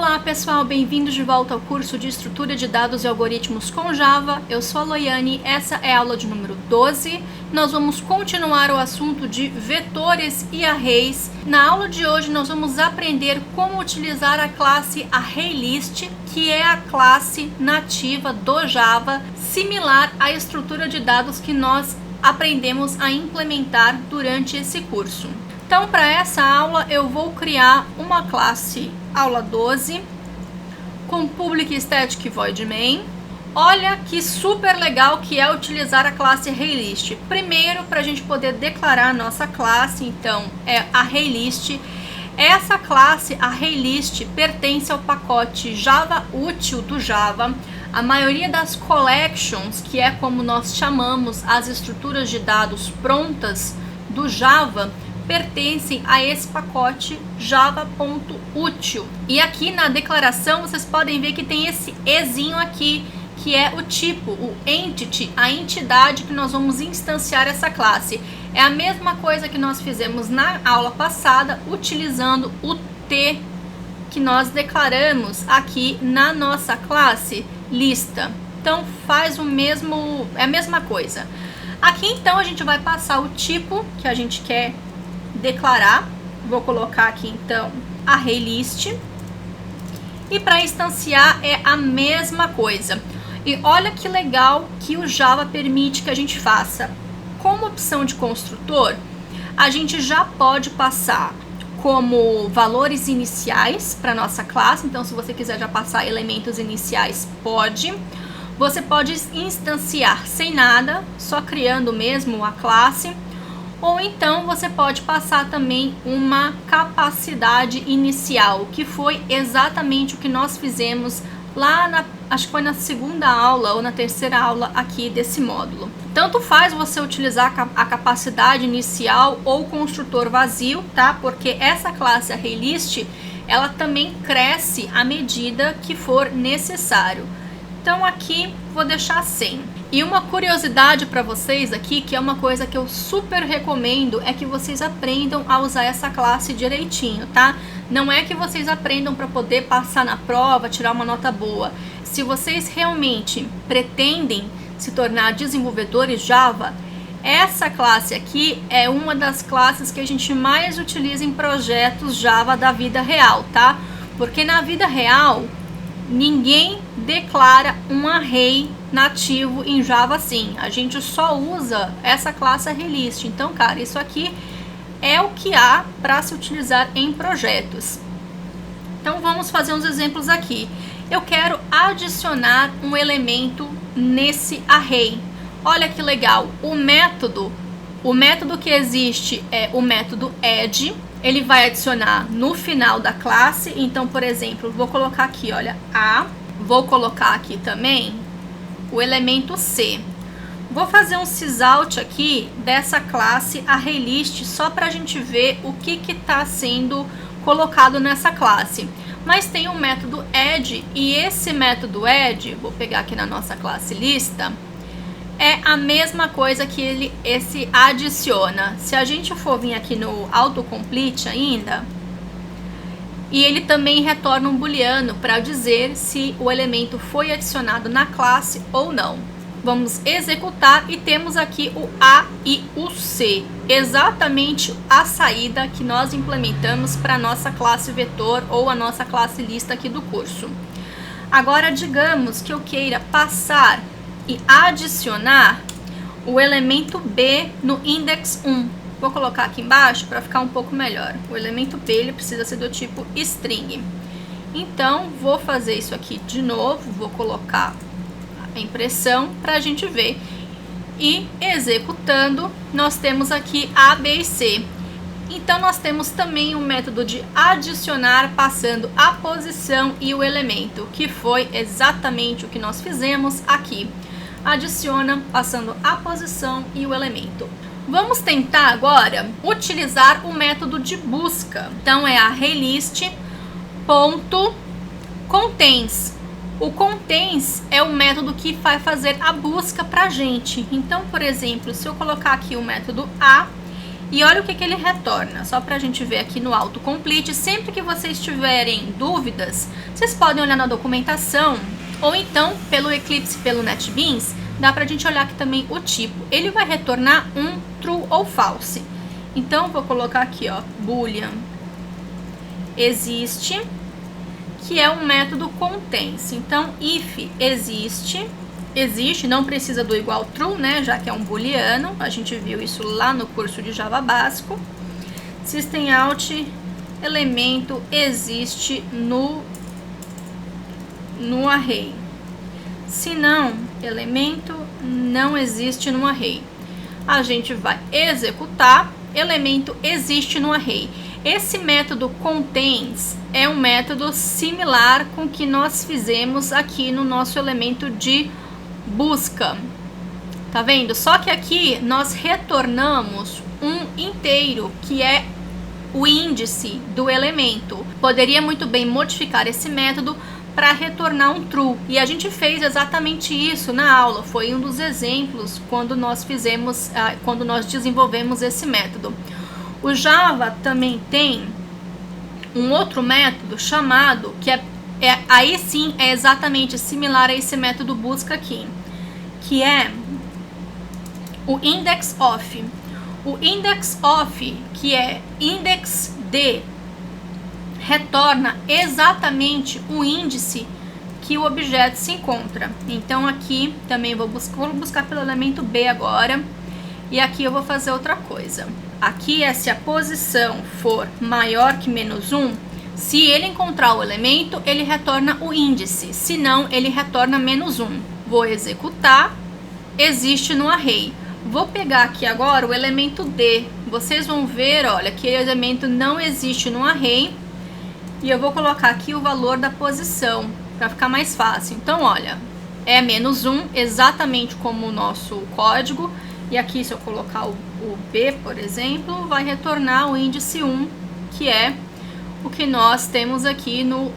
Olá pessoal, bem-vindos de volta ao curso de Estrutura de Dados e Algoritmos com Java. Eu sou a Loiane, essa é a aula de número 12. Nós vamos continuar o assunto de vetores e arrays. Na aula de hoje nós vamos aprender como utilizar a classe ArrayList, que é a classe nativa do Java, similar à estrutura de dados que nós aprendemos a implementar durante esse curso. Então, para essa aula, eu vou criar uma classe aula 12 com public static void main. Olha que super legal que é utilizar a classe ArrayList. Primeiro, para a gente poder declarar a nossa classe, então, é ArrayList. Essa classe ArrayList pertence ao pacote Java útil do Java. A maioria das collections, que é como nós chamamos as estruturas de dados prontas do Java, pertencem a esse pacote java.util. E aqui na declaração vocês podem ver que tem esse ezinho aqui, que é o tipo, o entity, a entidade que nós vamos instanciar essa classe. É a mesma coisa que nós fizemos na aula passada, utilizando o T que nós declaramos aqui na nossa classe lista. Então faz é a mesma coisa. Aqui então a gente vai passar o tipo que a gente quer declarar. Vou colocar aqui então ArrayList, e para instanciar é a mesma coisa. E olha que legal que o Java permite que a gente faça. Como opção de construtor, a gente já pode passar como valores iniciais para nossa classe. Então, se você quiser já passar elementos iniciais, pode. Você pode instanciar sem nada, só criando mesmo a classe. Ou então você pode passar também uma capacidade inicial, que foi exatamente o que nós fizemos lá acho que foi na segunda aula ou na terceira aula aqui desse módulo. Tanto faz você utilizar a capacidade inicial ou construtor vazio, tá? Porque essa classe ArrayList, ela também cresce à medida que for necessário. Então aqui vou deixar 100. E uma curiosidade para vocês aqui, que é uma coisa que eu super recomendo, é que vocês aprendam a usar essa classe direitinho, tá? Não é que vocês aprendam para poder passar na prova, tirar uma nota boa. Se vocês realmente pretendem se tornar desenvolvedores Java, essa classe aqui é uma das classes que a gente mais utiliza em projetos Java da vida real, tá? Porque na vida real, ninguém declara um array nativo em Java assim. A gente só usa essa classe ArrayList. Então, cara, isso aqui é o que há para se utilizar em projetos. Então, vamos fazer uns exemplos aqui. Eu quero adicionar um elemento nesse array. Olha que legal. O método que existe é o método add. Ele vai adicionar no final da classe. Então, por exemplo, vou colocar aqui, olha, A. Vou colocar aqui também o elemento C. Vou fazer um sysout aqui dessa classe ArrayList só para a gente ver o que está sendo colocado nessa classe. Mas tem um método add, e esse método add, vou pegar aqui na nossa classe lista, é a mesma coisa que esse adiciona. Se a gente for vir aqui no autocomplete ainda, e ele também retorna um booleano para dizer se o elemento foi adicionado na classe ou não. Vamos executar e temos aqui o A e o C, exatamente a saída que nós implementamos para a nossa classe vetor ou a nossa classe lista aqui do curso. Agora, digamos que eu queira passar e adicionar o elemento B no index 1. Vou colocar aqui embaixo para ficar um pouco melhor. O elemento B ele precisa ser do tipo string. Então, vou fazer isso aqui de novo. Vou colocar a impressão para a gente ver. E executando, nós temos aqui A, B e C. Então, nós temos também um método de adicionar passando a posição e o elemento, que foi exatamente o que nós fizemos aqui. Adiciona passando a posição e o elemento. Vamos tentar agora utilizar o método de busca. Então é ArrayList.contains. O contains é o método que vai fazer a busca para a gente. Então, por exemplo, se eu colocar aqui o método A E olha o que ele retorna, só para a gente ver aqui no autocomplete. Sempre que vocês tiverem dúvidas, vocês podem olhar na documentação, ou então pelo Eclipse, pelo NetBeans, dá pra gente olhar aqui também o tipo. Ele vai retornar um true ou false. Então, vou colocar aqui, ó, boolean existe, que é um método contains. Então, if existe, não precisa do igual true, né, já que é um booleano. A gente viu isso lá no curso de Java básico. System out, elemento existe no array. Se não, elemento não existe no array. A gente vai executar, elemento existe no array. Esse método contains é um método similar com o que nós fizemos aqui no nosso elemento de busca. Tá vendo? Só que aqui nós retornamos um inteiro, que é o índice do elemento. Poderia muito bem modificar esse método para retornar um true. E a gente fez exatamente isso na aula. Foi um dos exemplos quando nós desenvolvemos esse método. O Java também tem um outro método chamado, que aí sim é exatamente similar a esse método busca aqui, que é o index_of. O index_of, que é index de, retorna exatamente o índice que o objeto se encontra. Então aqui também vou buscar pelo elemento B agora, e aqui eu vou fazer outra coisa. Aqui é se a posição for maior que -1, se ele encontrar o elemento, ele retorna o índice, se não, ele retorna -1. Vou executar, existe no array. Vou pegar aqui agora o elemento D. Vocês vão ver, olha, que o elemento não existe no array. E eu vou colocar aqui o valor da posição, para ficar mais fácil. Então, olha, é -1, exatamente como o nosso código. E aqui, se eu colocar o B, por exemplo, vai retornar o índice 1, que é o que nós temos aqui no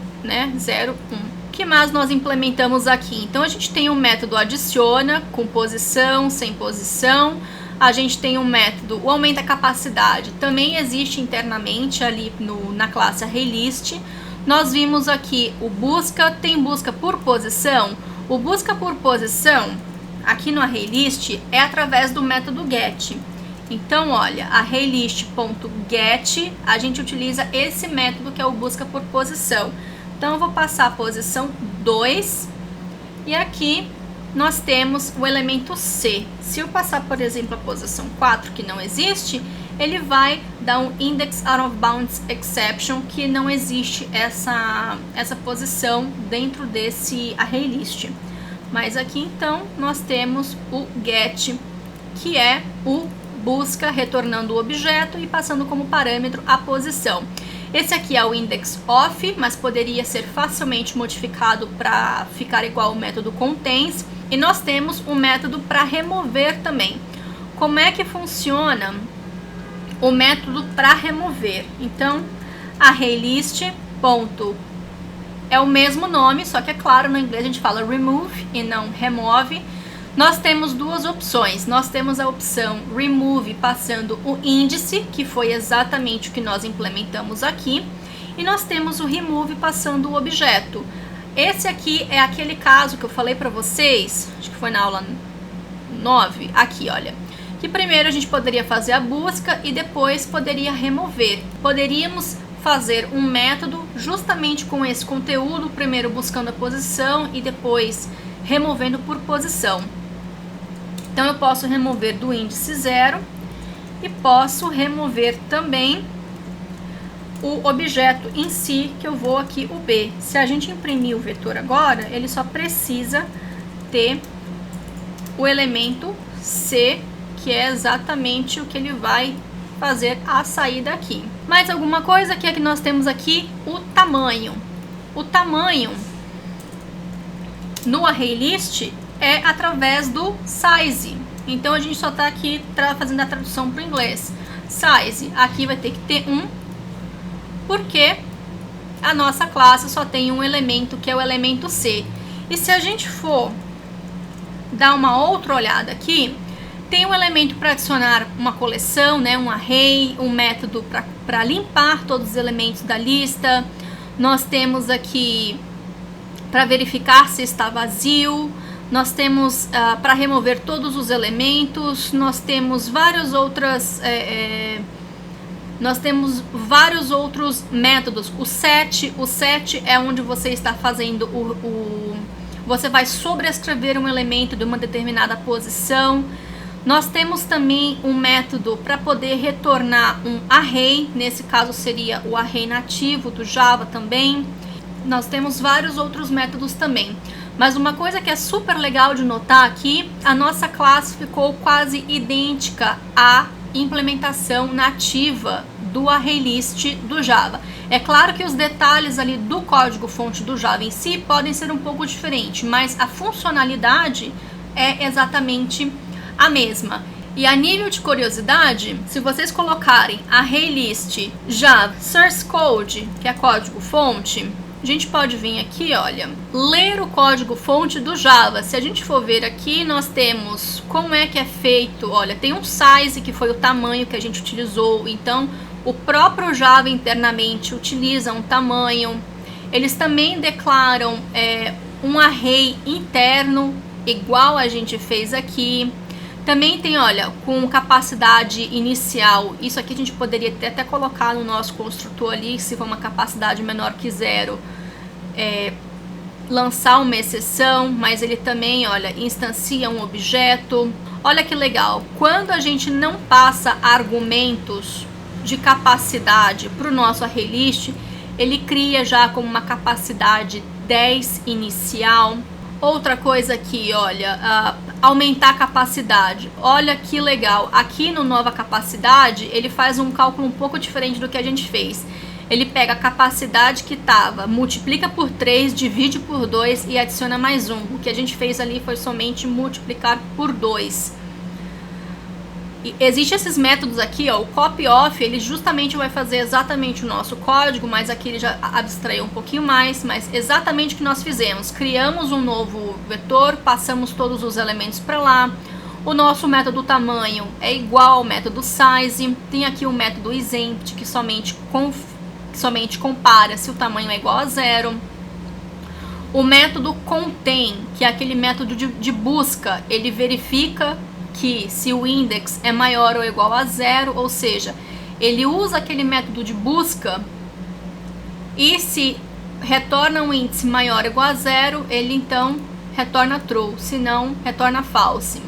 0, 1. O que mais nós implementamos aqui? Então, a gente tem um método adiciona, com posição, sem posição. A gente tem um método, o aumenta a capacidade, também existe internamente ali na classe ArrayList. Nós vimos aqui o busca, tem busca por posição. O busca por posição, aqui no ArrayList, é através do método get. Então, olha, ArrayList.get, a gente utiliza esse método que é o busca por posição. Então, eu vou passar a posição 2 e aqui nós temos o elemento C. Se eu passar, por exemplo, a posição 4, que não existe, ele vai dar um index out of bounds exception, que não existe essa posição dentro desse ArrayList. Mas aqui, então, nós temos o get, que é o busca retornando o objeto e passando como parâmetro a posição. Esse aqui é o index_of, mas poderia ser facilmente modificado para ficar igual ao método contains. E nós temos um método para remover também. Como é que funciona o método para remover? Então, ArrayList. É o mesmo nome, só que é claro, no inglês a gente fala remove e não remove. Nós temos duas opções. Nós temos a opção remove passando o índice, que foi exatamente o que nós implementamos aqui. E nós temos o remove passando o objeto. Esse aqui é aquele caso que eu falei para vocês, acho que foi na aula 9, aqui, olha. Que primeiro a gente poderia fazer a busca e depois poderia remover. Poderíamos fazer um método justamente com esse conteúdo, primeiro buscando a posição e depois removendo por posição. Então, eu posso remover do índice 0 e posso remover também o objeto em si, que eu vou aqui, o B. Se a gente imprimir o vetor agora, ele só precisa ter o elemento C, que é exatamente o que ele vai fazer a saída aqui. Mais alguma coisa que é que nós temos aqui? O tamanho. O tamanho no ArrayList é através do size. Então, a gente só está aqui fazendo a tradução para o inglês. Size, aqui vai ter que ter 1, porque a nossa classe só tem um elemento, que é o elemento C. E se a gente for dar uma outra olhada aqui, Tem um elemento para adicionar uma coleção, né, um array, um método para limpar todos os elementos da lista. Nós temos aqui para verificar se está vazio. Nós temos para remover todos os elementos. Nós temos vários outros métodos. O set é onde você está fazendo você vai sobrescrever um elemento de uma determinada posição. Nós temos também um método para poder retornar um array, nesse caso seria o array nativo do Java também. Nós temos vários outros métodos também. Mas uma coisa que é super legal de notar aqui, a nossa classe ficou quase idêntica à implementação nativa do ArrayList do Java. É claro que os detalhes ali do código-fonte do Java em si podem ser um pouco diferentes, mas a funcionalidade é exatamente a mesma. E a nível de curiosidade, se vocês colocarem ArrayList Java Source Code, que é código-fonte, a gente pode vir aqui, olha, ler o código-fonte do Java. Se a gente for ver aqui, nós temos como é que é feito. Olha, tem um size, que foi o tamanho que a gente utilizou. Então, o próprio Java internamente utiliza um tamanho. Eles também declaram um array interno, igual a gente fez aqui. Também tem, olha, com capacidade inicial. Isso aqui a gente poderia ter até colocar no nosso construtor ali, se for uma capacidade menor que 0, lançar uma exceção, mas ele também, olha, instancia um objeto. Olha que legal, quando a gente não passa argumentos de capacidade para o nosso ArrayList, ele cria já como uma capacidade 10 inicial. Outra coisa aqui, olha, aumentar a capacidade. Olha que legal, aqui no nova capacidade, ele faz um cálculo um pouco diferente do que a gente fez. Ele pega a capacidade que estava, multiplica por 3, divide por 2 e adiciona mais 1. O que a gente fez ali foi somente multiplicar por 2. E existem esses métodos aqui, ó, o copy-off, ele justamente vai fazer exatamente o nosso código, mas aqui ele já abstraiu um pouquinho mais, mas exatamente o que nós fizemos. Criamos um novo vetor, passamos todos os elementos para lá. O nosso método tamanho é igual ao método size. Tem aqui o método exempt, que somente compara se o tamanho é igual a 0. O método contain, que é aquele método de busca, ele verifica que se o index é maior ou igual a 0, ou seja, ele usa aquele método de busca e se retorna um índice maior ou igual a 0, ele então retorna true, se não, retorna false.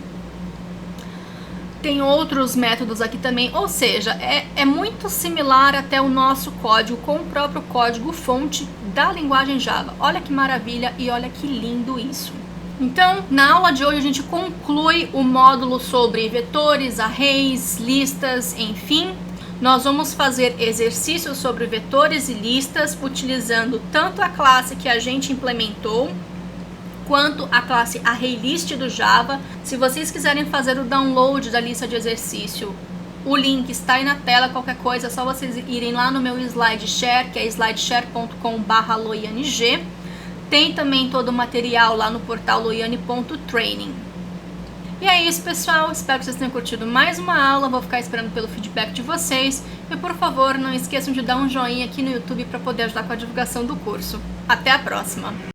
Tem outros métodos aqui também, ou seja, é muito similar até o nosso código com o próprio código-fonte da linguagem Java. Olha que maravilha e olha que lindo isso. Então, na aula de hoje a gente conclui o módulo sobre vetores, arrays, listas, enfim. Nós vamos fazer exercícios sobre vetores e listas utilizando tanto a classe que a gente implementou quanto a classe ArrayList do Java. Se vocês quiserem fazer o download da lista de exercício, o link está aí na tela. Qualquer coisa é só vocês irem lá no meu SlideShare, que é slideshare.com/loianeg. Tem também todo o material lá no portal loiane.training. E é isso, pessoal. Espero que vocês tenham curtido mais uma aula. Vou ficar esperando pelo feedback de vocês. E, por favor, não esqueçam de dar um joinha aqui no YouTube para poder ajudar com a divulgação do curso. Até a próxima!